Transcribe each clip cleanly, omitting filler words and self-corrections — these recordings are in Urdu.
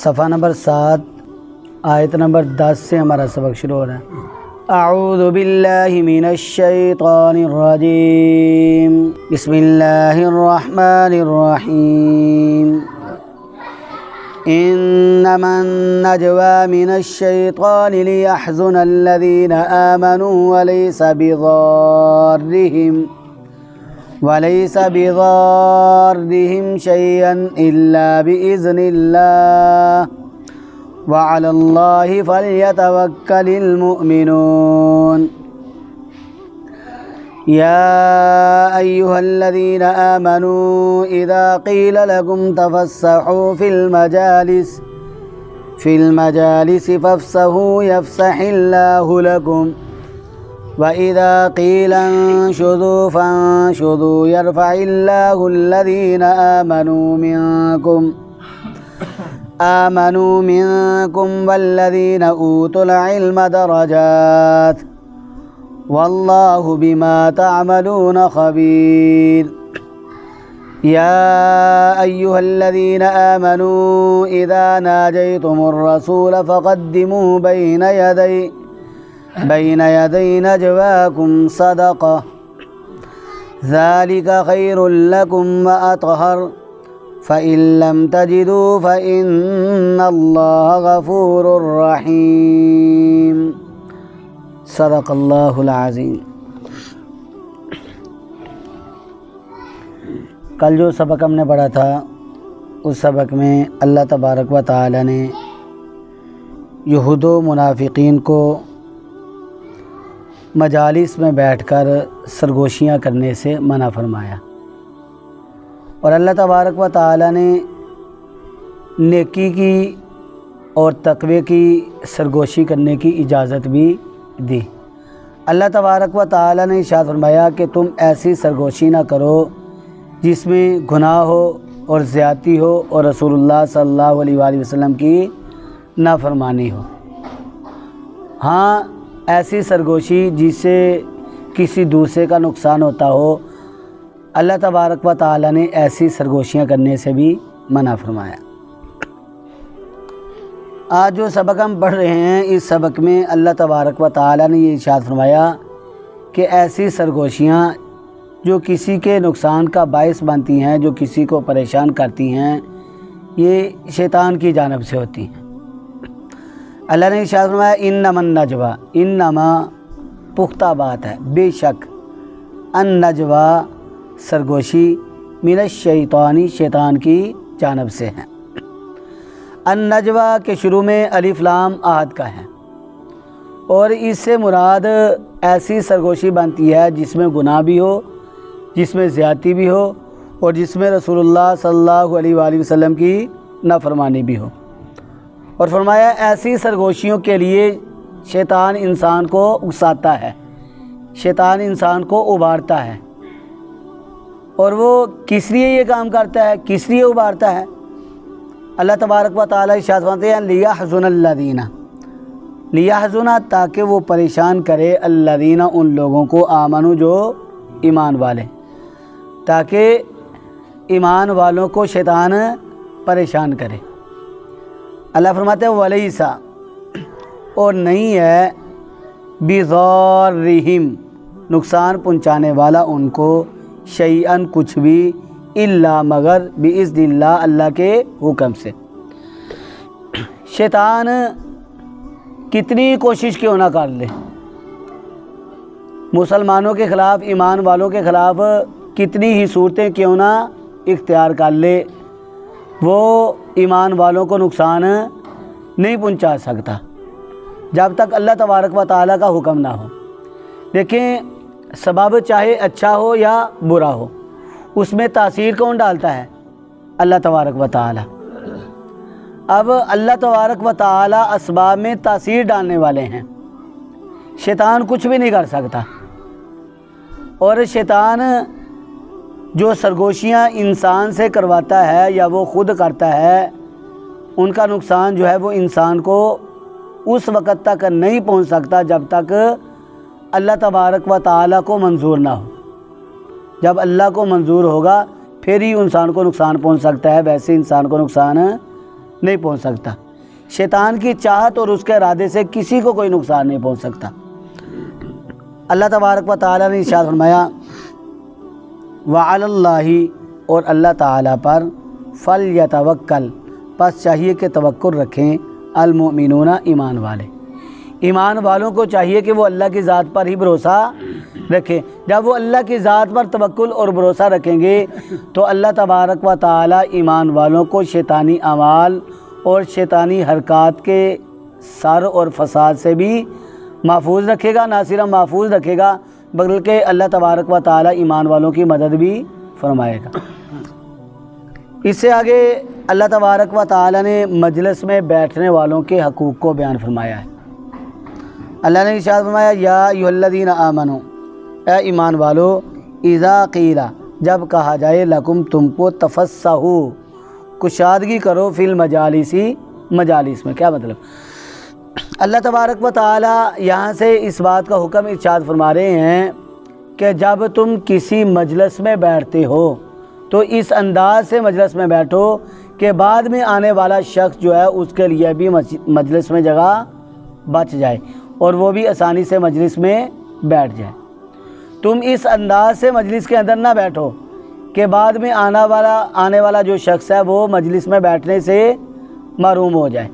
صفحہ نمبر 7 آیت نمبر 10 سے ہمارا سبق شروع ہو رہا ہے۔ اعوذ باللہ من الشیطان الرجیم، بسم اللہ الرحمن الرحیم۔ انما النجوى من الشیطان لیحزن الذین آمنوا وليس بضارهم شيئا إلا بإذن الله وعلى الله فليتوكل المؤمنون۔ يا أيها الذين آمنوا إذا قيل لكم تفسحوا في المجالس فافسحوا يفسح الله لكم وَإِذَا قِيلَ انشُزُوا فَانشُزُوا يَرْفَعِ اللَّهُ الَّذِينَ آمَنُوا مِنكُمْ وَالَّذِينَ أُوتُوا الْعِلْمَ دَرَجَاتٍ وَاللَّهُ بِمَا تَعْمَلُونَ خَبِيرٌ۔ يَا أَيُّهَا الَّذِينَ آمَنُوا إِذَا نَاجَيْتُمُ الرَّسُولَ فَقَدِّمُوا بين يدي نجواكم صدقة ذلك خير لكم وأطهر فإن لم تجدوا فإن الله غفور رحيم۔ صدق اللہ العظیم۔ کل جو سبق ہم نے پڑھا تھا اس سبق میں اللہ تبارک و تعالی نے یہود و منافقین کو مجالس میں بیٹھ کر سرگوشیاں کرنے سے منع فرمایا، اور اللہ تبارک و تعالی نے نیکی کی اور تقوی کی سرگوشی کرنے کی اجازت بھی دی۔ اللہ تبارک و تعالی نے ارشاد فرمایا کہ تم ایسی سرگوشی نہ کرو جس میں گناہ ہو اور زیادتی ہو اور رسول اللہ صلی اللہ علیہ وآلہ وسلم کی نافرمانی ہو۔ ہاں، ایسی سرگوشی جس سے کسی دوسرے کا نقصان ہوتا ہو، اللہ تبارک و تعالی نے ایسی سرگوشیاں کرنے سے بھی منع فرمایا۔ آج جو سبق ہم پڑھ رہے ہیں اس سبق میں اللہ تبارک و تعالی نے یہ ارشاد فرمایا کہ ایسی سرگوشیاں جو کسی کے نقصان کا باعث بنتی ہیں، جو کسی کو پریشان کرتی ہیں، یہ شیطان کی جانب سے ہوتی ہیں۔ اللہ نے ارشاد فرمایا انما النجوى، انما پختہ بات ہے، بے شک، النجوى سرگوشی، من الشیطانی شیطان کی جانب سے ہے۔ النجوى کے شروع میں الف لام عہد کا ہے، اور اس سے مراد ایسی سرگوشی بنتی ہے جس میں گناہ بھی ہو، جس میں زیادتی بھی ہو، اور جس میں رسول اللہ صلی اللہ علیہ وآلہ وسلم کی نافرمانی بھی ہو۔ اور فرمایا ایسی سرگوشیوں کے لیے شیطان انسان کو اکساتا ہے، شیطان انسان کو ابھارتا ہے، اور وہ کس لیے یہ کام کرتا ہے، کس لیے ابھارتا ہے؟ اللہ تبارک و تعالی ارشاد فرماتے ہیں لیحزن الذین، لیحزن تاکہ وہ پریشان کرے، الذین ان لوگوں کو، آمنوا جو ایمان والے، تاکہ ایمان والوں کو شیطان پریشان کرے۔ اللہ فرماتے ہیں ولیسا، اور نہیں ہے، بضارہم نقصان پہنچانے والا ان کو، شیئن کچھ بھی، الا مگر، باذن اللہ اللہ کے حکم سے۔ شیطان کتنی کوشش کیوں نہ کر لے، مسلمانوں کے خلاف، ایمان والوں کے خلاف کتنی ہی صورتیں کیوں نہ اختیار کر لے، وہ ایمان والوں کو نقصان نہیں پہنچا سکتا جب تک اللہ تبارک و تعالیٰ کا حکم نہ ہو۔ دیکھیں، سبب چاہے اچھا ہو یا برا ہو، اس میں تاثیر کون ڈالتا ہے؟ اللہ تبارک و تعالیٰ۔ اب اللہ تبارک و تعالیٰ اسباب میں تاثیر ڈالنے والے ہیں، شیطان کچھ بھی نہیں کر سکتا۔ اور شیطان جو سرگوشیاں انسان سے کرواتا ہے یا وہ خود کرتا ہے، ان کا نقصان جو ہے وہ انسان کو اس وقت تک نہیں پہنچ سکتا جب تک اللہ تبارک و تعالیٰ کو منظور نہ ہو۔ جب اللہ کو منظور ہوگا پھر ہی انسان کو نقصان پہنچ سکتا ہے، ویسے انسان کو نقصان نہیں پہنچ سکتا۔ شیطان کی چاہت اور اس کے ارادے سے کسی کو کوئی نقصان نہیں پہنچ سکتا۔ اللہ تبارک و تعالیٰ نے ارشاد فرمایا وَعَلَى اللَّهِ، اور اللہ تعالیٰ پر فَلْيَتَوَكَّلْ، پس چاہیے کہ توکل رکھیں المؤمنون، ایمان والے۔ ایمان والوں کو چاہیے کہ وہ اللہ کی ذات پر ہی بھروسہ رکھیں۔ جب وہ اللہ کی ذات پر توکل اور بھروسہ رکھیں گے تو اللہ تبارک و تعالیٰ ایمان والوں کو شیطانی اعمال اور شیطانی حرکات کے سر اور فساد سے بھی محفوظ رکھے گا۔ نہ صرف محفوظ رکھے گا بلکہ اللہ تبارک و تعالیٰ ایمان والوں کی مدد بھی فرمائے گا۔ اس سے آگے اللہ تبارک و تعالیٰ نے مجلس میں بیٹھنے والوں کے حقوق کو بیان فرمایا ہے۔ اللہ نے ارشاد فرمایا یا ایھا الذین آمنوا، اے ایمان والو، اذا قیل، جب کہا جائے لکم، تم کو، تفسحوا، کشادگی کرو، فی المجالس، مجالس میں۔ کیا مطلب؟ اللہ تبارک و تعالیٰ یہاں سے اس بات کا حکم ارشاد فرما رہے ہیں کہ جب تم کسی مجلس میں بیٹھتے ہو تو اس انداز سے مجلس میں بیٹھو کہ بعد میں آنے والا شخص جو ہے اس کے لیے بھی مجلس میں جگہ بچ جائے اور وہ بھی آسانی سے مجلس میں بیٹھ جائے۔ تم اس انداز سے مجلس کے اندر نہ بیٹھو کہ بعد میں آنے والا جو شخص ہے وہ مجلس میں بیٹھنے سے محروم ہو جائے۔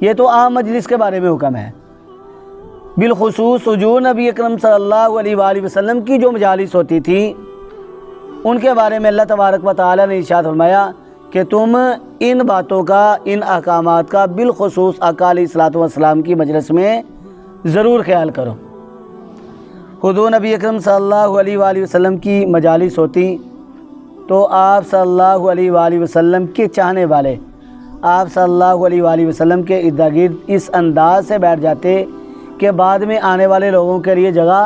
یہ تو عام مجلس کے بارے میں حکم ہے۔ بالخصوص حضور نبی اکرم صلی اللہ علیہ وآلہ وسلم کی جو مجالس ہوتی تھی ان کے بارے میں اللہ تبارک و تعالیٰ نے ارشاد فرمایا کہ تم ان باتوں کا، ان احکامات کا بالخصوص آقا علیہ الصلوۃ والسلام کی مجلس میں ضرور خیال کرو۔ حضور نبی اکرم صلی اللہ علیہ وآلہ وسلم کی مجالس ہوتی تو آپ صلی اللہ علیہ وآلہ وسلم کے چاہنے والے آپ صلی اللہ علیہ وآلہ وسلم کے ارد گرد اس انداز سے بیٹھ جاتے کہ بعد میں آنے والے لوگوں کے لیے جگہ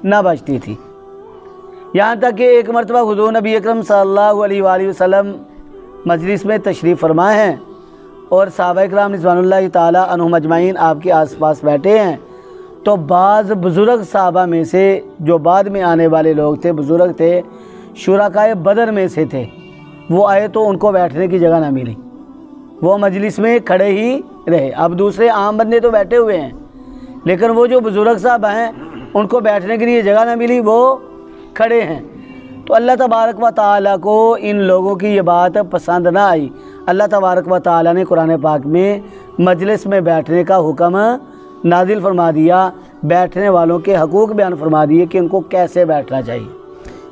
نہ بچتی تھی۔ یہاں تک کہ ایک مرتبہ حضور نبی اکرم صلی اللہ علیہ وآلہ وسلم مجلس میں تشریف فرما ہیں اور صحابہ کرام رضوان اللہ تعالیٰ عنہم اجمعین آپ کے آس پاس بیٹھے ہیں، تو بعض بزرگ صحابہ میں سے جو بعد میں آنے والے لوگ تھے، بزرگ تھے، شرکائے بدر میں سے تھے، وہ آئے تو ان کو بیٹھنے کی جگہ نہ ملی، وہ مجلس میں کھڑے ہی رہے۔ اب دوسرے عام بندے تو بیٹھے ہوئے ہیں لیکن وہ جو بزرگ صاحب ہیں ان کو بیٹھنے کے لیے جگہ نہ ملی، وہ کھڑے ہیں۔ تو اللہ تبارک و تعالیٰ کو ان لوگوں کی یہ بات پسند نہ آئی۔ اللہ تبارک و تعالیٰ نے قرآن پاک میں مجلس میں بیٹھنے کا حکم نازل فرما دیا، بیٹھنے والوں کے حقوق بیان فرما دیے کہ ان کو کیسے بیٹھنا چاہیے۔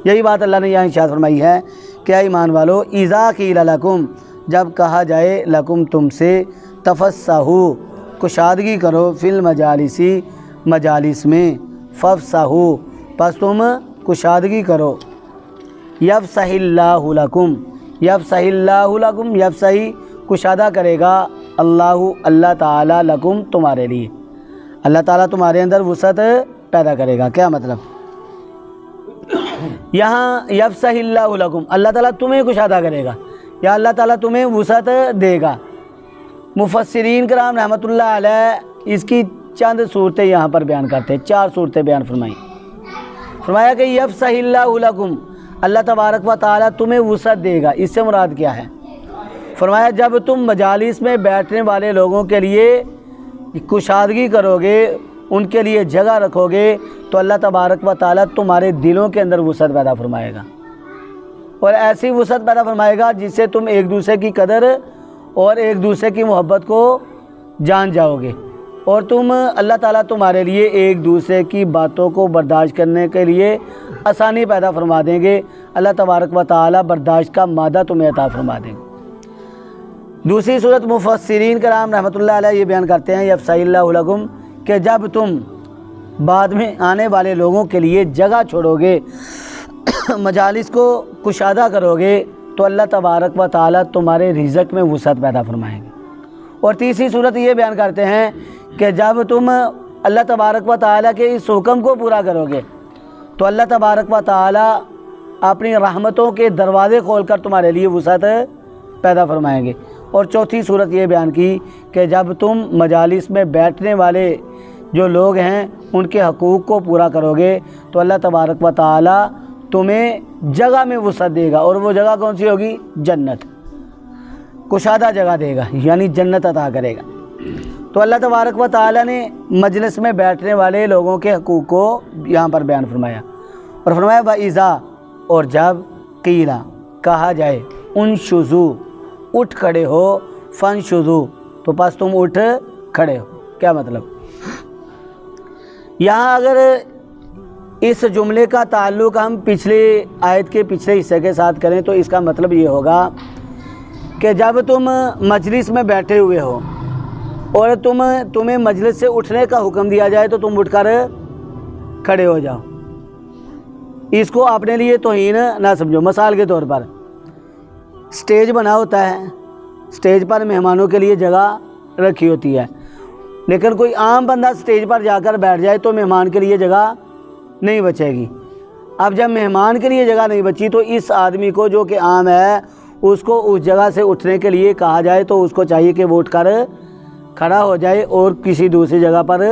یہی بات اللہ نے یہاں ارشاد فرمائی ہے کہ اے ایمان والو، اذا قیل لکم، جب کہا جائے لکم، تم سے، تفسحوا، کشادگی کرو، فی المجالس، مجالس میں، فافسحوا، پس تم کشادگی کرو، یفسح اللہ لکم، یفسح اللہ لکم، یفسح کشادہ کرے گا اللہ تعالیٰ لکم، تمہارے لیے، اللہ تعالیٰ تمہارے اندر وسعت پیدا کرے گا۔ کیا مطلب؟ یہاں یفسح اللہ لکم، اللہ تعالیٰ تمہیں کشادہ کرے گا یا اللہ تعالیٰ تمہیں وسعت دے گا۔ مفسرین کرام رحمۃ اللہ علیہ اس کی چند صورتیں یہاں پر بیان کرتے ہیں، 4 صورتیں بیان فرمایا کہ یفسح اللہ لکم، اللہ تبارک و تعالیٰ تمہیں وسعت دے گا۔ اس سے مراد کیا ہے؟ فرمایا جب تم مجالس میں بیٹھنے والے لوگوں کے لیے کشادگی کرو گے، ان کے لیے جگہ رکھو گے تو اللہ تبارک و تعالیٰ تمہارے دلوں کے اندر وسعت پیدا فرمائے گا، اور ایسی وسعت پیدا فرمائے گا جس سے تم ایک دوسرے کی قدر اور ایک دوسرے کی محبت کو جان جاؤ گے، اور اللہ تعالیٰ تمہارے لیے ایک دوسرے کی باتوں کو برداشت کرنے کے لیے آسانی پیدا فرما دیں گے۔ اللہ تبارک و تعالیٰ برداشت کا مادہ تمہیں عطا فرما دیں گے۔ دوسری صورت مفسرین کرام رحمۃ اللہ علیہ یہ بیان کرتے ہیں یفسح اللہ لکم، کہ جب تم بعد میں آنے والے لوگوں کے لیے جگہ چھوڑو گے، مجالس کو کشادہ کرو گے تو اللہ تبارک و تعالیٰ تمہارے رزق میں وسعت پیدا فرمائیں گے۔ اور تیسری صورت یہ بیان کرتے ہیں کہ جب تم اللہ تبارک و تعالیٰ کے اس حکم کو پورا کرو گے تو اللہ تبارک و تعالیٰ اپنی رحمتوں کے دروازے کھول کر تمہارے لیے وسعت پیدا فرمائیں گے۔ اور چوتھی صورت یہ بیان کی کہ جب تم مجالس میں بیٹھنے والے جو لوگ ہیں ان کے حقوق کو پورا کرو گے تو اللہ تبارک و تعالیٰ تمہیں جگہ میں وسعت دے گا، اور وہ جگہ کون سی ہوگی؟ جنت۔ کشادہ جگہ دے گا، یعنی جنت عطا کرے گا۔ تو اللہ تبارک و تعالیٰ نے مجلس میں بیٹھنے والے لوگوں کے حقوق کو یہاں پر بیان فرمایا، اور فرمایا وَإِذَا، اور جب قیلا کہا جائے انشزو اٹھ کھڑے ہو، فنشزو تو پس تم اٹھ کھڑے ہو۔ کیا مطلب؟ یہاں اگر اس جملے کا تعلق ہم پچھلی آیت کے پچھلے حصے کے ساتھ کریں تو اس کا مطلب یہ ہوگا کہ جب تم مجلس میں بیٹھے ہوئے ہو اور تمہیں مجلس سے اٹھنے کا حکم دیا جائے تو تم اٹھ کر کھڑے ہو جاؤ، اس کو اپنے لیے توہین نہ سمجھو۔ مثال کے طور پر سٹیج بنا ہوتا ہے، سٹیج پر مہمانوں کے لیے جگہ رکھی ہوتی ہے، لیکن کوئی عام بندہ سٹیج پر جا کر بیٹھ جائے تو مہمان کے لیے جگہ نہیں بچے گی۔ اب جب مہمان کے لیے جگہ نہیں بچی تو اس آدمی کو جو کہ عام ہے اس کو اس جگہ سے اٹھنے کے لیے کہا جائے تو اس کو چاہیے کہ وہ اٹھ کر کھڑا ہو جائے اور کسی دوسری جگہ پر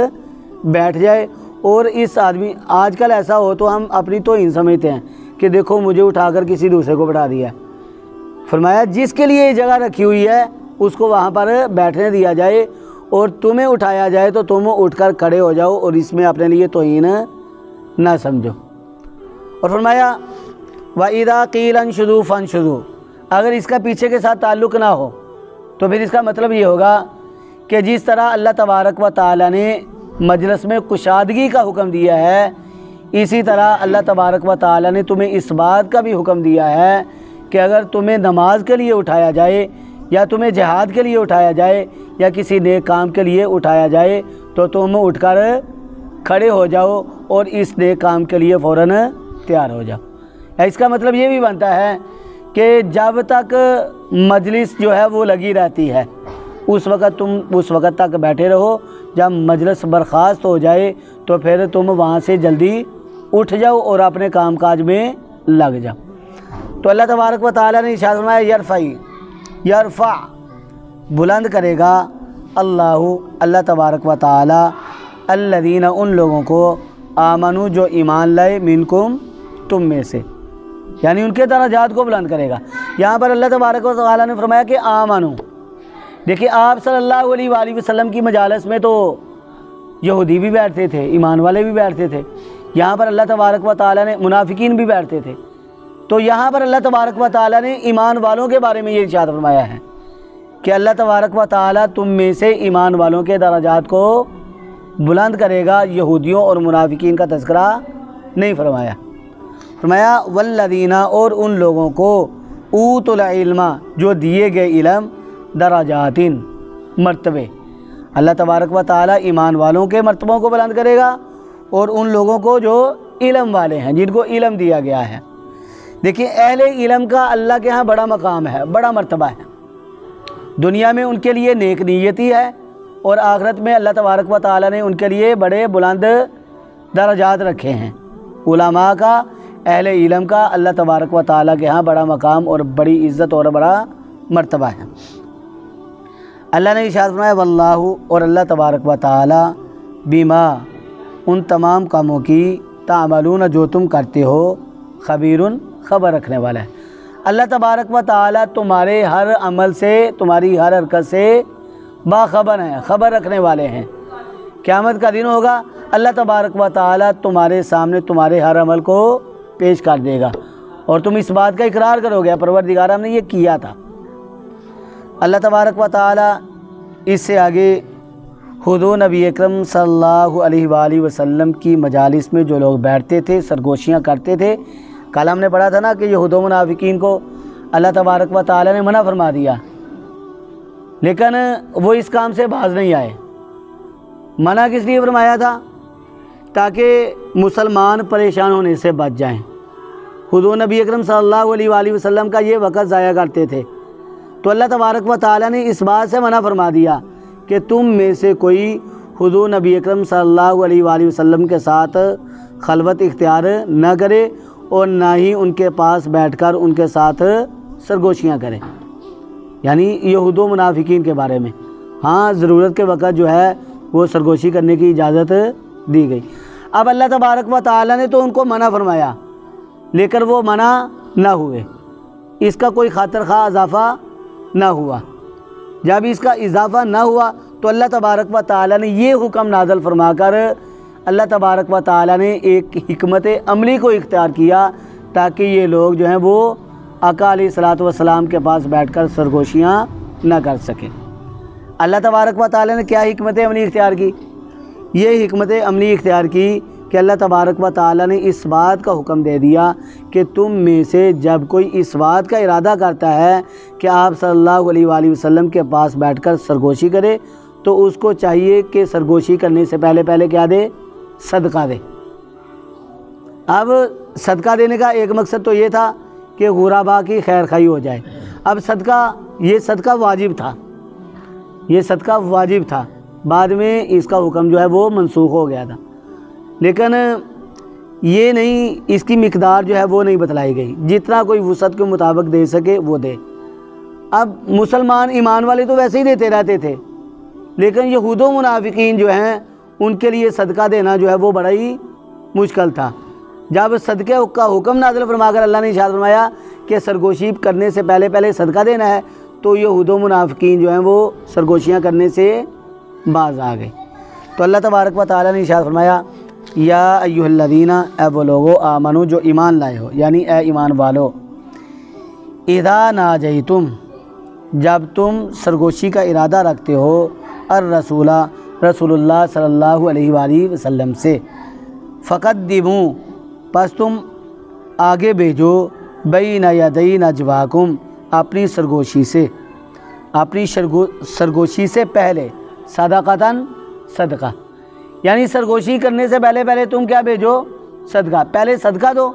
بیٹھ جائے۔ اور اس آدمی آج کل ایسا ہو تو ہم اپنی توہین سمجھتے ہیں کہ دیکھو مجھے اٹھا کر کسی دوسرے کو بٹھا دیا۔ فرمایا جس کے لیے یہ جگہ رکھی ہوئی ہے اس کو وہاں پر بیٹھنے دیا جائے، اور تمہیں اٹھایا جائے تو تم اٹھ کر کھڑے ہو جاؤ اور اس میں اپنے لیے توہین نہ سمجھو۔ اور فرمایا وَإِذَا قِيلَ انشُزُوا فَانشُزُوا، اگر اس کا پیچھے کے ساتھ تعلق نہ ہو تو پھر اس کا مطلب یہ ہوگا کہ جس طرح اللہ تبارک و تعالیٰ نے مجلس میں کشادگی کا حکم دیا ہے، اسی طرح اللہ تبارک و تعالیٰ نے تمہیں اس بات کا بھی حکم دیا ہے کہ اگر تمہیں نماز کے لیے اٹھایا جائے یا تمہیں جہاد کے لیے اٹھایا جائے یا کسی نیک کام کے لیے اٹھایا جائے تو تم اٹھ کر کھڑے ہو جاؤ اور اس نیک کام کے لیے فوراً تیار ہو جاؤ۔ اس کا مطلب یہ بھی بنتا ہے کہ جب تک مجلس جو ہے وہ لگی رہتی ہے اس وقت تک بیٹھے رہو، جب مجلس برخاست ہو جائے تو پھر تم وہاں سے جلدی اٹھ جاؤ اور اپنے کام کاج میں لگ جاؤ۔ تو اللہ تبارک و تعالیٰ نے ارشاد فرمایا یرفع بلند کرے گا اللہ تبارک و تعالیٰ الذین ان لوگوں کو آمنو جو ایمان لائے منکم تم میں سے، یعنی ان کے درجات کو بلند کرے گا۔ یہاں پر اللہ تبارک و تعالیٰ نے فرمایا کہ آمنو۔ دیکھیں آپ صلی اللہ علیہ وآلہ وسلم کی مجالس میں تو یہودی بھی بیٹھتے تھے، ایمان والے بھی بیٹھتے تھے، یہاں پر اللہ تبارک و تعالیٰ نے منافقین بھی بیٹھتے تھے، تو یہاں پر اللہ تبارک و تعالیٰ نے ایمان والوں کے بارے میں یہ ارشاد فرمایا ہے کہ اللہ تبارک و تعالیٰ تم میں سے ایمان والوں کے درجات کو بلند کرے گا، یہودیوں اور منافقین کا تذکرہ نہیں فرمایا۔ فرمایا والذین، اور ان لوگوں کو اوتوا العلم جو دیے گئے علم، درجات مرتبے، اللہ تبارک و تعالیٰ ایمان والوں کے مرتبوں کو بلند کرے گا اور ان لوگوں کو جو علم والے ہیں جن کو علم دیا گیا ہے۔ دیکھیں اہل علم کا اللہ کے ہاں بڑا مقام ہے، بڑا مرتبہ ہے، دنیا میں ان کے لیے نیک نیتی ہے اور آخرت میں اللہ تبارک و تعالیٰ نے ان کے لیے بڑے بلند درجات رکھے ہیں۔ علماء کا، اہل علم کا اللہ تبارک و تعالیٰ کے ہاں بڑا مقام اور بڑی عزت اور بڑا مرتبہ ہے۔ اللہ نے ارشاد فرمایا واللہ، اور اللہ تبارک و تعالیٰ بما، ان تمام کاموں کی، تعملون جو تم کرتے ہو، خبیرن، خبر رکھنے والا ہے۔ اللہ تبارک و تعالیٰ تمہارے ہر عمل سے، تمہاری ہر حرکت سے باخبر ہیں، خبر رکھنے والے ہیں۔ قیامت کا دن ہوگا، اللہ تبارک و تعالیٰ تمہارے سامنے تمہارے ہر عمل کو پیش کر دے گا اور تم اس بات کا اقرار کرو گے پروردگار ہم نے یہ کیا تھا۔ اللہ تبارک و تعالیٰ اس سے آگے حضور نبی اکرم صلی اللہ علیہ وآلہ وسلم کی مجالس میں جو لوگ بیٹھتے تھے، سرگوشیاں کرتے تھے، کل ہم نے پڑھا تھا نا کہ یہود و منافقین کو اللہ تبارک و تعالیٰ نے منع فرما دیا، لیکن وہ اس کام سے باز نہیں آئے۔ منع کس لیے فرمایا تھا؟ تاکہ مسلمان پریشان ہونے سے بچ جائیں۔ حضور نبی اکرم صلی اللہ علیہ وآلہ وسلم کا یہ وقت ضائع کرتے تھے، تو اللہ تبارک و تعالیٰ نے اس بات سے منع فرما دیا کہ تم میں سے کوئی حضور نبی اکرم صلی اللہ علیہ وآلہ وسلم کے ساتھ خلوت اختیار نہ کرے اور نہ ہی ان کے پاس بیٹھ کر ان کے ساتھ سرگوشیاں کرے، یعنی یہود و منافقین کے بارے میں۔ ہاں ضرورت کے وقت جو ہے وہ سرگوشی کرنے کی اجازت دی گئی۔ اب اللہ تبارک و تعالیٰ نے تو ان کو منع فرمایا لیکن وہ منع نہ ہوئے، اس کا کوئی خاطر خواہ اضافہ نہ ہوا، جب اس کا اضافہ نہ ہوا تو اللہ تبارک و تعالیٰ نے یہ حکم نازل فرما کر اللہ تبارک و تعالیٰ نے ایک حکمت عملی کو اختیار کیا تاکہ یہ لوگ جو ہیں وہ آقا علیہ الصلوۃ والسلام کے پاس بیٹھ کر سرگوشیاں نہ کر سکیں۔ اللہ تبارک و تعالیٰ نے کیا حکمت عملی اختیار کی؟ یہ حکمت عملی اختیار کی کہ اللہ تبارک و تعالیٰ نے اس بات کا حکم دے دیا کہ تم میں سے جب کوئی اس بات کا ارادہ کرتا ہے کہ آپ صلی اللہ علیہ وآلہ وسلم کے پاس بیٹھ کر سرگوشی کرے تو اس کو چاہیے کہ سرگوشی کرنے سے پہلے کیا دے؟ صدقہ دے۔ اب صدقہ دینے کا ایک مقصد تو یہ تھا کہ غرباء کی خیر خواہی ہو جائے۔ اب یہ صدقہ واجب تھا، یہ صدقہ واجب تھا، بعد میں اس کا حکم جو ہے وہ منسوخ ہو گیا تھا، لیکن یہ نہیں، اس کی مقدار جو ہے وہ نہیں بتلائی گئی، جتنا کوئی وسعت کے مطابق دے سکے وہ دے۔ اب مسلمان ایمان والے تو ویسے ہی دیتے رہتے تھے، لیکن یہود و منافقین جو ہیں ان کے لیے صدقہ دینا جو ہے وہ بڑا ہی مشکل تھا۔ جب صدقے کا حکم نازل فرما کر اللہ نے ارشاد فرمایا کہ سرگوشی کرنے سے پہلے صدقہ دینا ہے تو یہود و منافقین جو ہیں وہ سرگوشیاں کرنے سے باز آ گئے۔ تو اللہ تبارک و تعالیٰ نے ارشاد فرمایا یا ایھا الذین، اے وہ لوگو آمنو جو ایمان لائے ہو، یعنی اے ایمان والو، اذا ناجیتم، جب تم سرگوشی کا ارادہ رکھتے ہو، الرسول، رسول اللہ صلی اللہ علیہ وآلہ وسلم سے، فقدموا، پس تم آگے بھیجو، بین یدی نجواکم، اپنی سرگوشی سے، اپنی سرگوشی سے پہلے، صدقتاً، صدقہ، یعنی سرگوشی کرنے سے پہلے تم کیا بھیجو؟ صدقہ۔ پہلے صدقہ دو،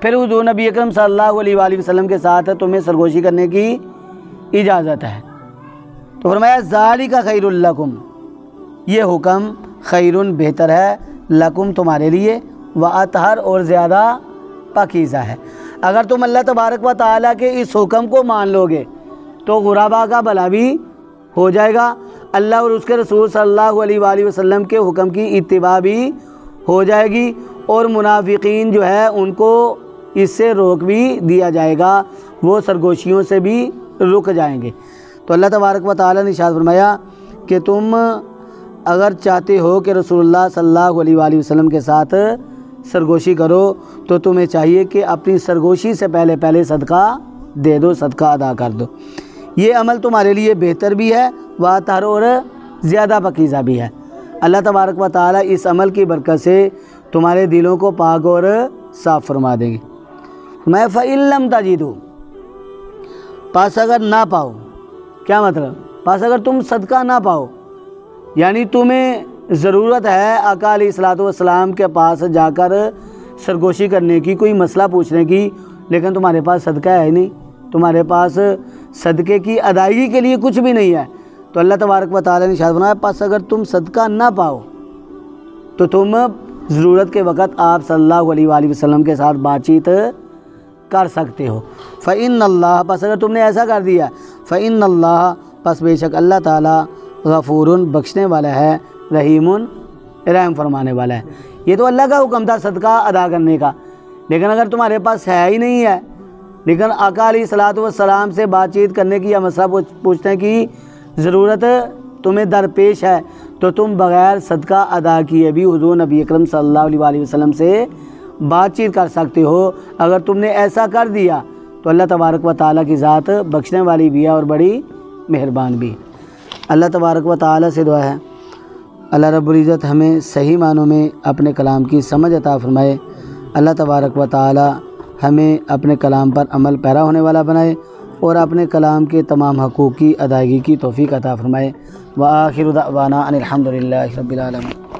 پھر حضور نبی اکرم صلی اللہ علیہ وآلہ وسلم کے ساتھ تمہیں سرگوشی کرنے کی اجازت ہے۔ تو فرمایا ذالک خیر لکم، یہ حکم خیر، بہتر ہے، لکم، تمہارے لیے، واطہر، اور زیادہ پاکیزہ ہے۔ اگر تم اللہ تبارک و تعالیٰ کے اس حکم کو مان لو گے تو غرباء کا بھلا بھی ہو جائے گا، اللہ اور اس کے رسول صلی اللہ علیہ وآلہ وسلم کے حکم کی اتباع بھی ہو جائے گی، اور منافقین جو ہے ان کو اس سے روک بھی دیا جائے گا، وہ سرگوشیوں سے بھی رک جائیں گے۔ تو اللہ تبارک و تعالیٰ نے ارشاد فرمایا کہ تم اگر چاہتے ہو کہ رسول اللہ صلی اللہ علیہ وآلہ وسلم کے ساتھ سرگوشی کرو تو تمہیں چاہیے کہ اپنی سرگوشی سے پہلے صدقہ دے دو، صدقہ ادا کر دو۔ یہ عمل تمہارے لیے بہتر بھی ہے، واطہر، اور زیادہ پاکیزہ بھی ہے۔ اللہ تبارک و تعالیٰ اس عمل کی برکت سے تمہارے دلوں کو پاک اور صاف فرما دیں گے۔ میں فَإِن لَّمْ تَجِدُوا، پس اگر نہ پاؤ، کیا مطلب؟ پس اگر تم صدقہ نہ پاؤ، یعنی تمہیں ضرورت ہے آقا علیہ الصلوۃ والسلام کے پاس جا کر سرگوشی کرنے کی، کوئی مسئلہ پوچھنے کی، لیکن تمہارے پاس صدقہ ہے نہیں، تمہارے پاس صدقے کی ادائیگی کے لیے کچھ بھی نہیں ہے، تو اللہ تبارک و تعالیٰ نے ارشاد فرمایا پس اگر تم صدقہ نہ پاؤ تو تم ضرورت کے وقت آپ صلی اللہ علیہ وآلہ وسلم کے ساتھ بات چیت کر سکتے ہو۔ فَإِنَّ اللَّهَ، پس اگر تم نے ایسا کر دیا، فَإِنَّ اللَّهَ، پس بے شک اللہ تعالیٰ، غفور، بخشنے والا ہے، رحیم، رحم فرمانے والا ہے۔ یہ تو اللہ کا حکم تھا صدقہ ادا کرنے کا، لیکن اگر تمہارے پاس ہے ہی نہیں ہے، لیکن آقا علیہ الصلوۃ والسلام سے بات چیت کرنے کی یا مسئلہ پوچھنے کی ضرورت تمہیں درپیش ہے، تو تم بغیر صدقہ ادا کیے بھی حضور نبی اکرم صلی اللہ علیہ وآلہ وسلم سے بات چیت کر سکتے ہو۔ اگر تم نے ایسا کر دیا تو اللہ تبارک و تعالیٰ کی ذات بخشنے والی بھی ہے اور بڑی مہربان بھی ہے۔ اللہ تبارک و تعالیٰ سے دعا ہے اللہ رب العزت ہمیں صحیح معنوں میں اپنے کلام کی سمجھ عطا فرمائے۔ اللہ تبارک و تعالیٰ ہمیں اپنے کلام پر عمل پیرا ہونے والا بنائے اور اپنے کلام کے تمام حقوق کی ادائیگی کی توفیق عطا فرمائے۔ وآخر دعوانا ان الحمد للہ رب العالمین۔